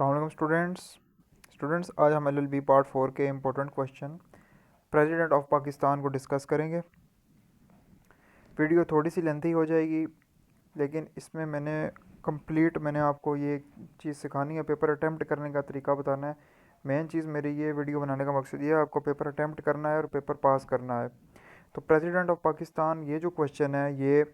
अस्सलाम वालेकुम स्टूडेंट्स आज हम एलएलबी पार्ट 4 के important question president of Pakistan को डिस्कस करेंगे। वीडियो थोड़ी सी लेंथी हो जाएगी, लेकिन इसमें मैंने आपको ये चीज़ सिखानी है, पेपर अटैम्प्ट करने का तरीका बताना है। मेन चीज़ मेरी ये वीडियो बनाने का मकसद ये है, आपको पेपर अटैम्प्ट करना है और पेपर पास करना है। तो प्रेसिडेंट ऑफ पाकिस्तान ये जो क्वेश्चन है ये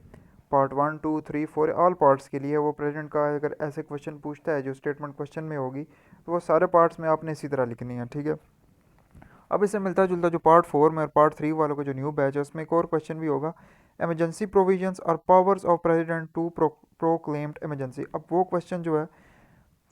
पार्ट 1, 2, 3, 4 ऑल पार्ट्स के लिए वो प्रेसिडेंट का अगर ऐसे क्वेश्चन पूछता है जो स्टेटमेंट क्वेश्चन में होगी तो वो सारे पार्ट्स में आपने इसी तरह लिखनी है, ठीक है। अब इससे मिलता जुलता जो पार्ट 4 में और पार्ट 3 वालों का जो न्यू बैच है उसमें एक और क्वेश्चन भी होगा, एमरजेंसी प्रोविजंस और powers of president to proclaimed emergency. अब वो क्वेश्चन जो है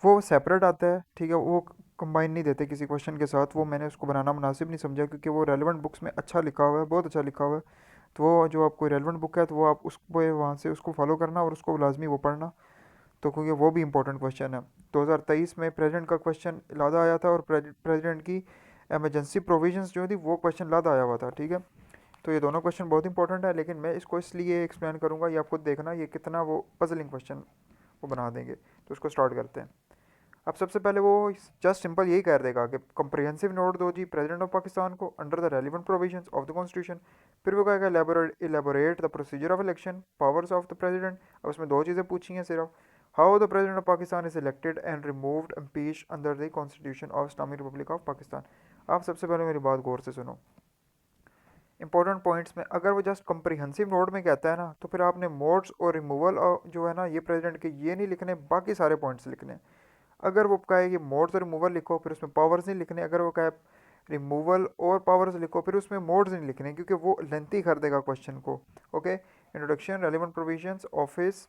वो सेपरेट आता है, ठीक है, वो कंबाइन नहीं देते किसी क्वेश्चन के साथ। वो मैंने उसको बनाना मुनासिब नहीं समझा क्योंकि वो रेलिवेंट बुक्स में अच्छा लिखा हुआ है, बहुत अच्छा लिखा हुआ है। तो वो जो आपको रेलिवेंट बुक है तो वो आप उसको वहाँ से उसको फॉलो करना और उसको लाजमी वो पढ़ना, तो क्योंकि वो भी इंपॉर्टेंट क्वेश्चन है। 2023 में प्रेसिडेंट का क्वेश्चन लादा आया था और प्रेसिडेंट की एमरजेंसी प्रोविजंस जो थी वो क्वेश्चन लादा आया हुआ था, ठीक है। तो ये दोनों क्वेश्चन बहुत इंपॉर्टेंट है, लेकिन मैं इसको इसलिए एक्सप्लेन करूँगा, ये आपको देखना ये कितना वो पजलिंग क्वेश्चन वो बना देंगे। तो उसको स्टार्ट करते हैं। अब सबसे पहले वो जस्ट सिंपल यही कह देगा कि कंप्रिहेंसिव नोट दो जी प्रेसिडेंट ऑफ पाकिस्तान को under the relevant provisions of the constitution. फिर वो कहेगा elaborate the procedure of election powers of the president. अब उसमें दो चीज़ें पूछी हैं सिर्फ, how the president of Pakistan is elected and removed impeached under the constitution of Islamic Republic of Pakistan. आप सबसे पहले मेरी बात गौर से सुनो। इंपॉर्टेंट पॉइंट्स में अगर वो जस्ट कंप्रिहेंसिव नोट में कहता है ना, तो फिर आपने मोड्स और रिमूवल जो है ना ये प्रेसिडेंट के ये नहीं लिखने, बाकी सारे पॉइंट्स लिखने। अगर वो कहे कि मोड्स और रिमूवल लिखो फिर उसमें पावर्स नहीं लिखने, अगर वो कहे रिमूवल और पावर्स लिखो फिर उसमें मोड्स नहीं लिखने, क्योंकि वो लेंथी कर देगा क्वेश्चन को। Okay, introduction, relevant provisions, office,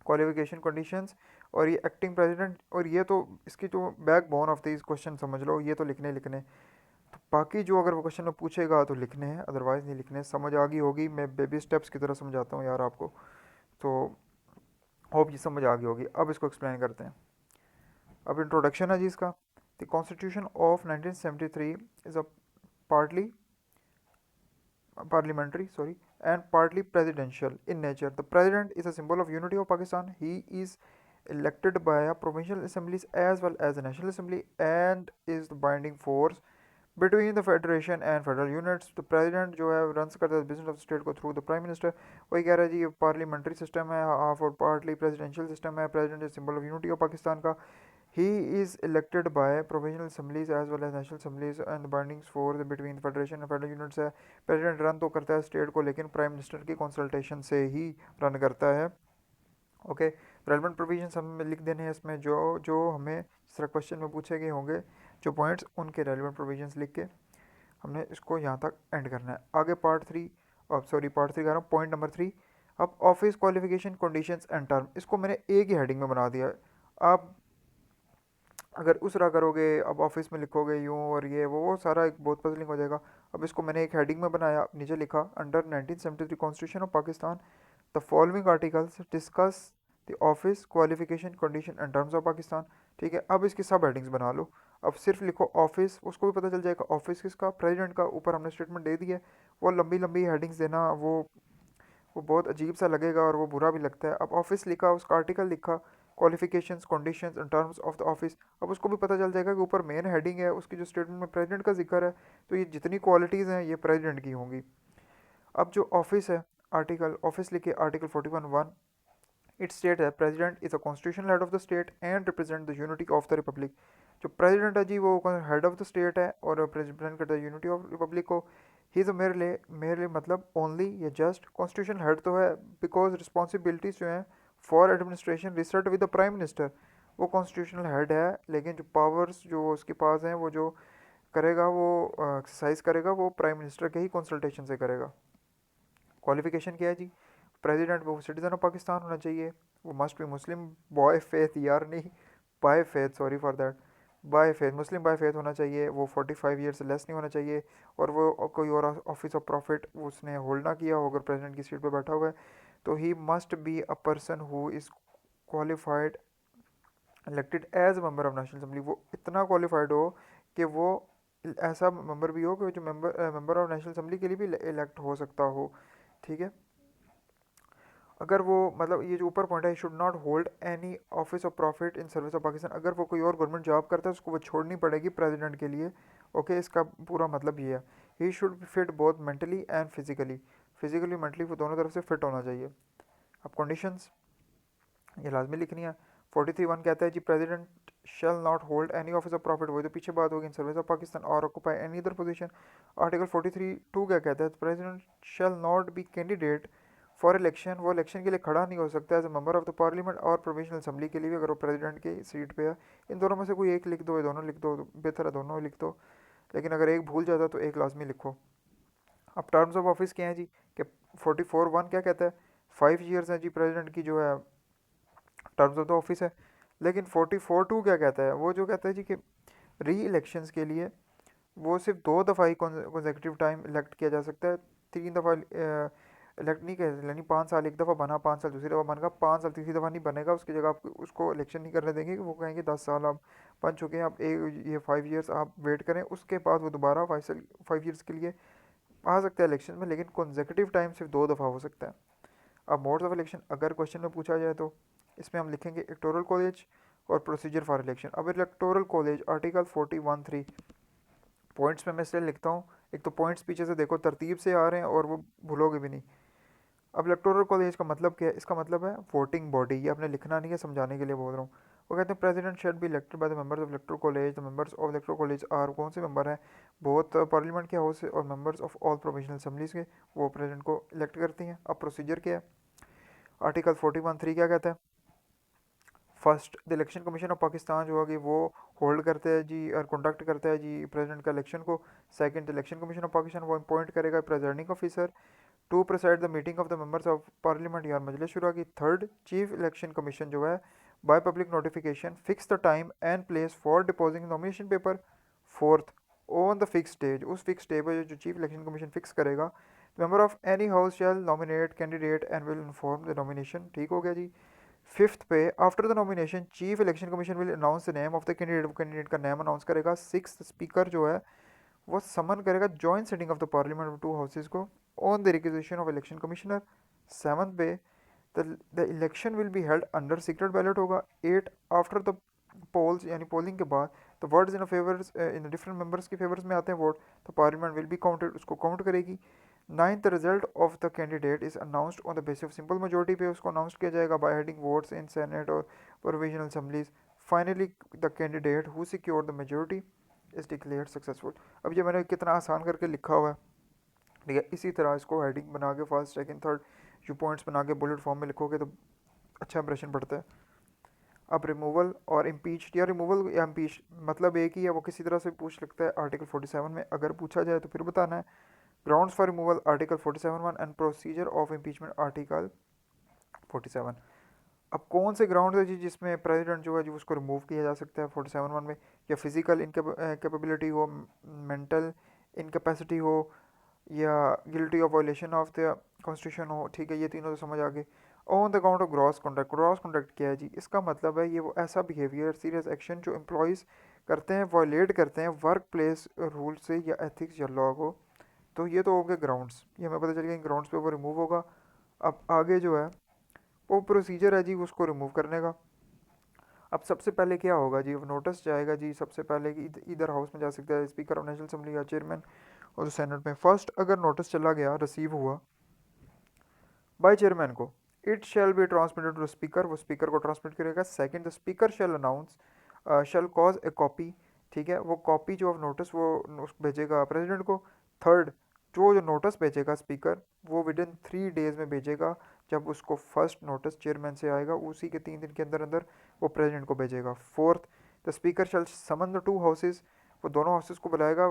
qualification, conditions और ये एक्टिंग प्रेसिडेंट, और ये तो इसकी जो back bone of this question समझ लो, ये तो लिखने लिखने। तो बाकी जो अगर वो क्वेश्चन में पूछेगा तो लिखने हैं, अदरवाइज़ नहीं लिखने। समझ आ गई होगी, मैं बेबी स्टेप्स की तरह समझाता हूँ यार आपको, तो होप ये समझ आ गई होगी। अब इसको एक्सप्लेन करते हैं। अब इंट्रोडक्शन है जी इसका। The constitution of 1973 is a partly parliamentary, and partly presidential in nature. The president is a symbol of unity of Pakistan. He is elected by a provincial assemblies as well as the national assembly and is the binding force between the federation and federal units. तो president जो है run करता है business of state को through the prime minister. वही कह रहा है जी ये पार्लियामेंट्री सिस्टम है, हाफ और पार्टली प्रेसिडेंशियल सिस्टम है। President is symbol of unity of Pakistan का। He is elected by provincial assemblies as well as national assemblies and the bindings for the between the federation and federal units है। President run तो करता है state को, लेकिन prime minister की consultation से ही run करता है। ओके, रेलिवेंट प्रोविजंस हमें लिख देने हैं इसमें, जो जो हमें जिस तरह क्वेश्चन में पूछे गए होंगे जो पॉइंट्स, उनके रेलिवेंट प्रोविजंस लिख के हमने इसको यहाँ तक एंड करना है। आगे पार्ट थ्री कह रहा हूँ, पॉइंट नंबर 3। अब office, qualification, conditions and term, इसको मैंने एक ही हेडिंग में बना दिया। आप अगर उस तरह करोगे, अब ऑफिस में लिखोगे यूँ और ये वो सारा एक बहुत पजलिंग हो जाएगा। अब इसको मैंने एक हेडिंग में बनाया, नीचे लिखा under 1973 constitution of Pakistan the following articles discuss the office, qualification, condition and terms of Pakistan. ठीक है, अब इसकी सब हेडिंग्स बना लो। अब सिर्फ लिखो ऑफिस, उसको भी पता चल जाएगा ऑफिस किसका, प्रेसिडेंट का। ऊपर हमने स्टेटमेंट दे दी है। वो लंबी लंबी हेडिंग्स देना वो बहुत अजीब सा लगेगा और वो बुरा भी लगता है। अब ऑफिस लिखा, उसका आर्टिकल लिखा, qualifications, conditions and terms of the office. अब उसको भी पता चल जाएगा कि ऊपर मेन हेडिंग है, उसकी जो स्टेटमेंट में प्रेसिडेंट का जिक्र है, तो ये जितनी क्वालिटीज़ हैं ये प्रेसिडेंट की होंगी। अब जो ऑफिस है, आर्टिकल ऑफिस लिखे, आर्टिकल 41(1), इट स्टेट है president is a constitutional head of the state and represent the unity of the Republic. जो प्रेसिडेंट है जी वो हेड ऑफ द स्टेट है और रिप्रेजेंट करता है यूनिटी ऑफ रिपब्लिक को। ही इज़ मेरे लिए मतलब ओनली या जस्ट कॉन्स्टिट्यूशनल हेड तो है, बिकॉज रिस्पॉन्सिबिलिटीज़ जो हैं for administration resort with the prime minister. वो कॉन्स्टिट्यूशनल हेड है, लेकिन जो पावर्स जो उसके पास हैं वो जो करेगा, वो एक्सरसाइज करेगा, वो प्राइम मिनिस्टर के ही कंसल्टेशन से करेगा। क्वालिफिकेशन क्या है जी, प्रेसिडेंट वो सिटीज़न ऑफ पाकिस्तान होना चाहिए, वो must be Muslim boy faith, यार नहीं by faith, sorry for that, by faith, Muslim by faith होना चाहिए। वो 45 ईयर से लेस नहीं होना चाहिए, और वो कोई और ऑफिस ऑफ प्रॉफिट उसने होल्ड ना किया हो अगर प्रेसिडेंट की सीट पर बैठा हुआ है। तो he must be a person who is qualified elected as a member of national assembly. वो इतना क्वालिफाइड हो कि वो ऐसा मेंबर भी हो कि जो मेंबर ऑफ नेशनल असम्बली के लिए भी इलेक्ट हो सकता हो, ठीक है। अगर वो मतलब ये जो ऊपर पॉइंट है, should not hold any office of profit in service of Pakistan, अगर वो कोई और गवर्नमेंट जॉब करता है उसको वो छोड़नी पड़ेगी प्रेसिडेंट के लिए। ओके, इसका पूरा मतलब ये है। He should fit both mentally and physically, physically mentally वो दोनों तरफ से फिट होना चाहिए। अब कंडीशंस ये लाजमी लिखनी है। 43(1) कहता है जी president shall not hold any office of profit, वही तो पीछे बात होगी, इन सर्विस ऑफ पाकिस्तान और occupy any other position. Article 43(2) क्या कहता है, president shall not be candidate for election, वो इलेक्शन के लिए खड़ा नहीं हो सकता as a member of the parliament और प्रोविजनल असेंबली के लिए भी, अगर वो प्रेसिडेंट की सीट पे है। इन दोनों में से कोई एक लिख दो, ये दोनों लिख दो, बेहतर है दोनों लिख दो, लेकिन अगर एक भूल जाता तो एक लाजमी लिखो। अब टर्म्स ऑफ ऑफिस क्या है जी, कि 44(1) क्या कहता है, 5 ईयर्स हैं जी प्रेसिडेंट की जो है टर्म्स ऑफ द ऑफिस है। लेकिन 44(2) क्या कहता है, वो जो कहता है जी कि री इलेक्शंस के लिए वो सिर्फ 2 दफ़ा ही कंसेक्यूटिव टाइम इलेक्ट किया जा सकता है, 3 दफ़ा इलेक्ट नहीं किया, यानी 5 साल एक दफ़ा बना, 5 साल दूसरी दफ़ा बनेगा, 5 साल तीसरी दफ़ा नहीं बनेगा, उसकी जगह आप उसको इलेक्शन नहीं करने देंगे, वो कहेंगे 10 साल आप बन चुके हैं, आप एक ये 5 ईयर्स आप वेट करें, उसके बाद वो दोबारा 5 ईयर्स के लिए आ सकता है इलेक्शन में, लेकिन कंसेक्यूटिव टाइम सिर्फ 2 दफ़ा हो सकता है। अब मोड्स ऑफ इलेक्शन अगर क्वेश्चन में पूछा जाए तो इसमें हम लिखेंगे इलेक्टोरल कॉलेज और प्रोसीजर फॉर इलेक्शन। अब इलेक्टोरल कॉलेज आर्टिकल 41(3) पॉइंट्स में मैं इसलिए लिखता हूँ, एक तो पॉइंट्स पीछे से देखो तरतीब से आ रहे हैं और वो भूलोगे भी नहीं। अब इलेक्टोरल कॉलेज का मतलब क्या है, इसका मतलब है वोटिंग बॉडी, ये आपने लिखना नहीं है, समझाने के लिए बोल रहा हूँ। वो कहते हैं president shall be elected by the members of electoral college, the members of electoral college are, कौन से मेंबर हैं, बहुत पार्लियामेंट के हाउस से और members of all provisional assemblies के, वो प्रेसिडेंट को इलेक्ट करती हैं। अब प्रोसीजर क्या है, आर्टिकल 41(3) क्या कहता है, first the election commission of Pakistan जो है कि वो होल्ड करते हैं जी और कंडक्ट करता है जी प्रेसिडेंट का इलेक्शन को। Second the election commission of Pakistan वो अपॉइंट करेगा presiding officer to preside the meeting of the members of parliament या मजलिस शुरा की। थर्ड चीफ इलेक्शन कमीशन जो है by public notification fix the time and place for depositing nomination paper. Fourth on the fix day, उस fix day पर जो chief election commission fix करेगा, member of any house shall nominate candidate and will inform the nomination. ठीक हो गया जी। Fifth पे after the nomination chief election commission will announce the name of the candidate, वो candidate का name announce करेगा। Six speaker जो है वो समन करेगा joint sitting of the parliament of two houses को on the requisition of election commissioner. Seventh पे the election will be held under secret ballot होगा। एट आफ्टर द पोल्स यानी polling के बाद तो votes in favour in different members के favours में आते हैं वोट, तो पार्लियामेंट विल बी काउंटेड, उसको काउंट करेगी। Ninth the result of the candidate is announced on the basis of simple majority पे उसको अनाउंस किया जाएगा by heading votes in Senate और provisional assemblies. Finally the candidate who secured the majority is declared successful. अब ये मैंने कितना आसान करके लिखा हुआ है, ठीक है। इसी तरह इसको हेडिंग बना के फर्स्ट सेकंड थर्ड जो पॉइंट्स बना के बुलेट फॉर्म में लिखोगे तो अच्छा इंप्रेशन पड़ता है। अब रिमूवल और इम्पीच, या रिमूवल या इम्पीच मतलब एक ही है, वो किसी तरह से पूछ लगता है आर्टिकल 47 में, अगर पूछा जाए तो फिर बताना है। Grounds for removal article 47(1) and procedure of impeachment article 47। अब कौन से ग्राउंड है जी जिसमें प्रेसिडेंट जो है जी उसको रिमूव किया जा सकता है 47(1) में, या फिजिकल इनकेपेबिलिटी हो, मेंटल इनकेपेसिटी हो, या guilty of violation of the constitution हो, ठीक है, ये तीनों तो समझ आ गए। On the account of gross conduct, gross conduct क्या है जी, इसका मतलब है ये वो ऐसा बिहेवियर सीरियस एक्शन जो एम्प्लॉयज़ करते हैं, वायलेट करते हैं वर्क प्लेस रूल से या एथिक्स या लॉ को, तो ये तो हो गए ग्राउंड्स, ये हमें पता चल गया ग्राउंड्स पे वो रिमूव होगा। अब आगे जो है वो प्रोसीजर है जी उसको रिमूव करने का। अब सबसे पहले क्या होगा जी, नोटिस जाएगा जी, सबसे पहले कि इधर हाउस में जा सकता है स्पीकर ऑफ नेशनल असेंबली या चेयरमैन और सेनेट में। फर्स्ट अगर नोटिस चला गया रिसीव हुआ बाय चेयरमैन को, it shall be transmitted to speaker, वो स्पीकर को ट्रांसमिट करेगा। Second the speaker shall announce shall cause a copy, ठीक है, वो कॉपी जो ऑफ नोटिस वो भेजेगा प्रेसिडेंट को। थर्ड जो नोटिस भेजेगा स्पीकर वो विद इन 3 डेज में भेजेगा, जब उसको फर्स्ट नोटिस चेयरमैन से आएगा उसी के 3 दिन के अंदर अंदर वो प्रेसिडेंट को भेजेगा। Fourth the speaker shall summon the two houses, वो दोनों हाउसेज को बुलाएगा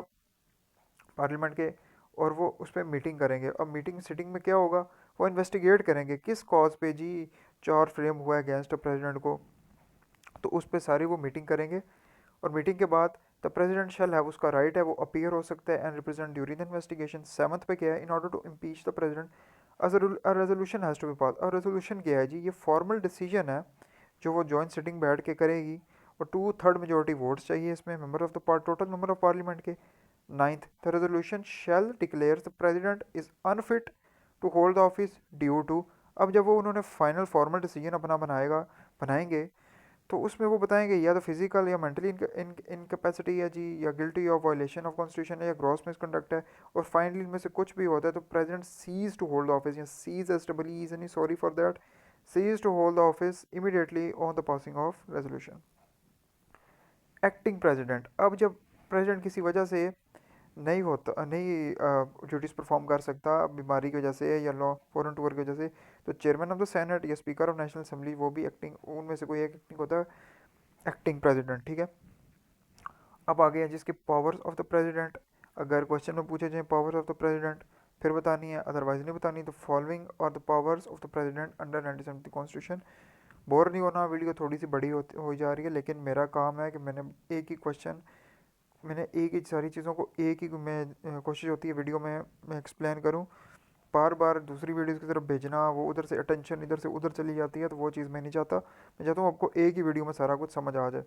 पार्लियामेंट के और वो उस पर मीटिंग करेंगे। अब मीटिंग सिटिंग में क्या होगा, वो इन्वेस्टिगेट करेंगे किस कॉज पे जी चार्ज फ्रेम हुआ है अगेंस्ट प्रेसिडेंट को, तो उस पर सारी वो मीटिंग करेंगे। और मीटिंग के बाद द प्रेसिडेंट शैल हैव, उसका राइट है वो अपीयर हो सकता है and represent during the investigation. Seventh पे क्या है, in order to impeach the president a resolution has to be pass. और रेजोल्यूशन क्या है जी, ये फॉर्मल डिसीजन है जो वो जॉइंट सिटिंग बैठ के करेगी, और 2/3 मेजोरिटी वोट्स चाहिए इसमें member of the total member of parliament के। Ninth the resolution shall declare the president is unfit to hold the office due to अब जब वो उन्होंने फाइनल फॉर्मल डिसीजन अपना बनाएंगे, तो उसमें वो बताएंगे या तो फिजिकल या मेंटली इनकेपेसिटी है जी, या guilty of violation of constitution है, या ग्रॉस मिसकंडक्ट है, और फाइनली इनमें से कुछ भी होता है तो president cease to hold the office, या cease S double E is any sorry for that, cease to hold the office immediately on the passing of resolution. Acting president, अब जब प्रेसिडेंट किसी वजह से नहीं ड्यूटीज़ परफॉर्म कर सकता बीमारी की वजह से या लॉ फॉरन टूर की वजह से, तो चेयरमैन ऑफ द सेनेट या स्पीकर ऑफ नेशनल असेंबली वो भी एक्टिंग, उनमें से कोई एक एक्टिंग होता है, एक्टिंग प्रेसिडेंट, ठीक है। अब आगे है जिसके पावर्स ऑफ द प्रेसिडेंट, अगर क्वेश्चन में पूछे जाए पावर्स ऑफ द प्रेसिडेंट फिर बतानी है, अदरवाइज नहीं बतानी, तो फॉलोइंग और the powers of the president under 1970 constitution. Bore नहीं होना, वीडियो थोड़ी सी बड़ी हो जा रही है, लेकिन मेरा काम है कि मैंने एक ही सारी चीज़ों को एक ही मैं कोशिश होती है वीडियो में मैं एक्सप्लेन करूँ। बार बार दूसरी वीडियोस की तरफ भेजना, वो उधर से अटेंशन इधर से उधर चली जाती है, तो वो चीज़ मैं नहीं चाहता। मैं चाहता हूँ आपको एक ही वीडियो में सारा कुछ समझ आ जाए।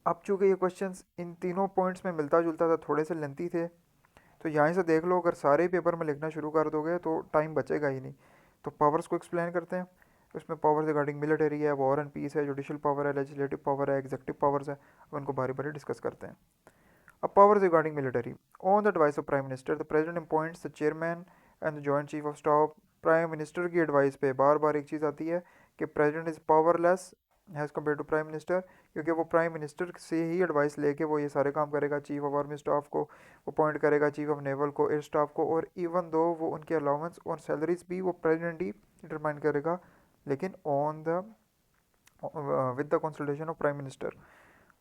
अब चूँकि ये क्वेश्चंस इन तीनों पॉइंट्स में मिलता जुलता था, थोड़े से लेंथी थे, तो यहाँ से देख लो, अगर सारे पेपर में लिखना शुरू कर दोगे तो टाइम बचेगा ही नहीं। तो पावर्स को एक्सप्लेन करते हैं। उसमें पावर्स रिगार्डिंग मिलिटरी है, वॉर एंड पीस है, जुडिशल पावर है, लेजिस्लेटिव पावर है, एग्जेक्टिव पावर्स है। अब उनको बारी बारी डिस्कस करते हैं। अब powers regarding military, on the advice of prime minister the president appoints the chairman and the joint chief of staff. Prime minister की एडवाइस पे बार बार एक चीज़ आती है कि president is powerless has compare to prime minister, क्योंकि वो प्राइम मिनिस्टर से ही एडवाइस लेके वो ये सारे काम करेगा। चीफ ऑफ आर्मी स्टाफ को वो अपॉइंट करेगा, चीफ ऑफ नेवल को, एयर स्टाफ को, और इवन दो वो उनके अलाउंस और सैलरीज भी वो प्रेसिडेंट ही डिटरमाइन करेगा, लेकिन on the with the consultation of prime minister.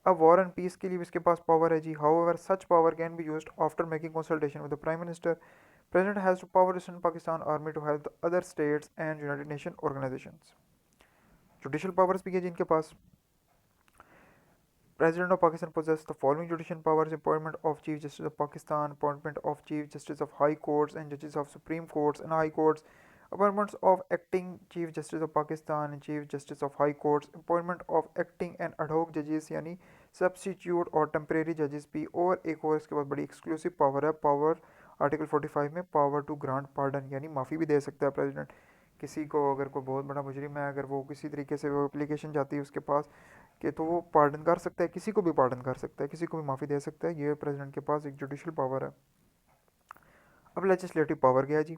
अब वॉर एंड पीस के लिए भी इसके पास पावर है जी। However such power can be used after making consultation with the prime minister. President has to power in Pakistan army to help the other states and United Nation organisations. Judicial powers भी है जी इनके पास। President of Pakistan possesses the following judicial powers: appointment of Chief Justice of Pakistan, appointment of Chief Justice of High Courts and Judges of Supreme Courts and High Courts, appointments of acting Chief Justice of Pakistan and Chief Justice of High Courts, appointment of acting and ad hoc judges यानी substitute और temporary judges भी, और एक और इसके बाद बड़ी exclusive power है, पावर आर्टिकल 45 में, पावर टू ग्रांट पार्डन, यानी माफ़ी भी दे सकता है प्रेसिडेंट। किसी को अगर कोई बहुत बड़ा मुजरिम है, अगर वो किसी तरीके से वो एप्लीकेशन जाती है उसके पास कि, तो वो पार्डन कर सकता है, किसी को भी पार्डन कर सकता है, किसी को भी माफ़ी दे सकता है। ये प्रेसिडेंट के पास एक जुडिशल पावर है। अब लेजिस्लेटिव पावर क्या है जी?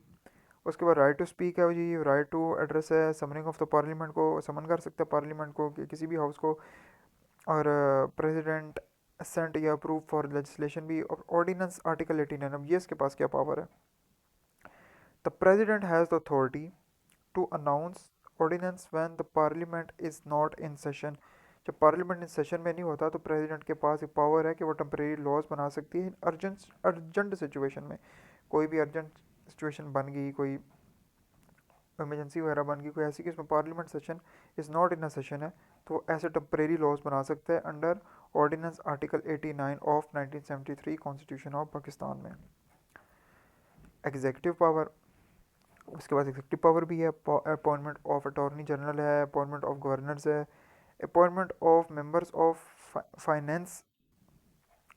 उसके बाद राइट टू स्पीक है जी, राइट टू एड्रेस है, समनिंग ऑफ द पार्लियामेंट को समन कर सकता है पार्लियामेंट को किसी भी हाउस को, और प्रेसिडेंट असेंट या अप्रूव फॉर लेजिस्लेशन भी, और ऑर्डिनेंस आर्टिकल 89। अब ये इसके पास क्या पावर है? The president has the authority to announce ordinance when the parliament is not in session. जब पार्लियामेंट इन सेशन में नहीं होता तो प्रेसिडेंट के पास एक पावर है कि वो टेम्परेरी लॉज बना सकती है अर्जेंट सिचुएशन में। कोई भी अर्जेंट सिचुएशन बन गई, कोई इमरजेंसी वगैरह बन गई, कोई ऐसी कि इसमें parliament session is not in a session है, तो ऐसे टेम्परेरी लॉज बना सकते हैं under ordinance article 89 of 1973 constitution of Pakistan में। एग्जीक्यूटिव पावर, उसके बाद एग्जीक्यूटिव पावर भी है, अपॉइंटमेंट ऑफ अटॉर्नी जनरल है, अपॉइंटमेंट ऑफ गवर्नर्स है, appointment of members of finance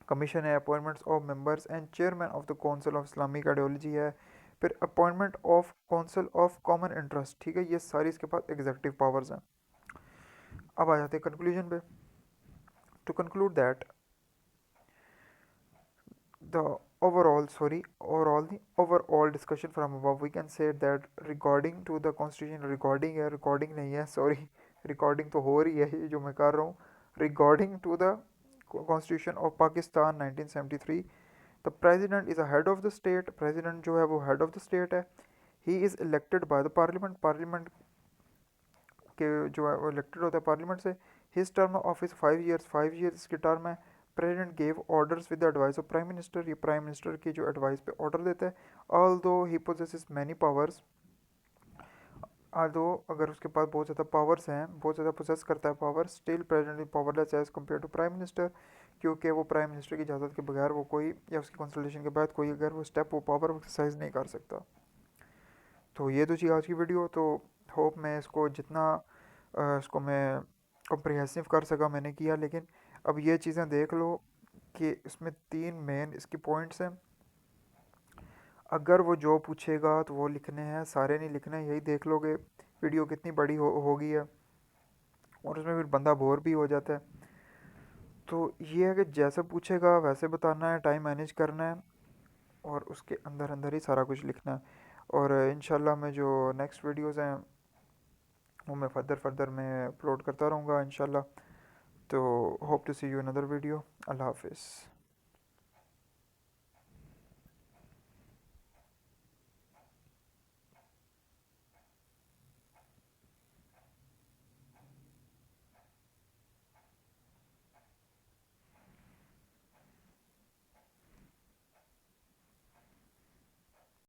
commission है, appointments of members and chairman of the council of Islamic ideology है, फिर appointment of council of common interest, ठीक है। ये सारी इसके पास एग्जीक्यूटिव पावर्स हैं। अब आ जाते हैं कंक्लूजन पे। To conclude that the overall discussion from above, we can say that regarding to the constitution, recording है, recording नहीं है, sorry, recording तो हो रही है ये जो मैं कर रहा हूँ, regarding to the constitution of Pakistan 1973, the president is a head of the state, president जो है वो head of the state है, he is elected by the parliament के जो है वो इलेक्टेड होता है पार्लियामेंट से, his term of office 5 years, 5 years इसकी टर्म है। President gave orders with the advice of prime minister, ये प्राइम मिनिस्टर की जो एडवाइस पे ऑर्डर देता है। ऑल दो ही पोजेसेस मैनी पावर्स, दो अगर उसके पास बहुत ज़्यादा पावर्स हैं, बहुत ज़्यादा पोजेस करता है power, still president is powerless as compare to prime minister, क्योंकि वो प्राइम मिनिस्टर की इजाज़त के बगैर वो कोई, या उसकी कंसल्टेशन के बाद कोई अगर वो स्टेप वो पावर एक्सरसाइज नहीं कर सकता। तो ये तो चीज़ आज की वीडियो। तो होप मैं इसको जितना इसको मैं कॉम्प्रिहेंसिव कर सका मैंने किया, लेकिन अब ये चीज़ें देख लो कि इसमें 3 मेन इसकी पॉइंट्स हैं। अगर वो जो पूछेगा तो वो लिखने हैं, सारे नहीं लिखने, यही देख लोगे वीडियो कितनी बड़ी हो गई है, और उसमें फिर बंदा बोर भी हो जाता है। तो ये है कि जैसे पूछेगा वैसे बताना है, टाइम मैनेज करना है, और उसके अंदर अंदर ही सारा कुछ लिखना है। और इंशाल्लाह मैं जो नेक्स्ट वीडियोस हैं वो मैं फर्दर फर्दर मैं अपलोड करता रहूँगा इंशाल्लाह। तो hope to see you another video. अल्लाह हाफिज़।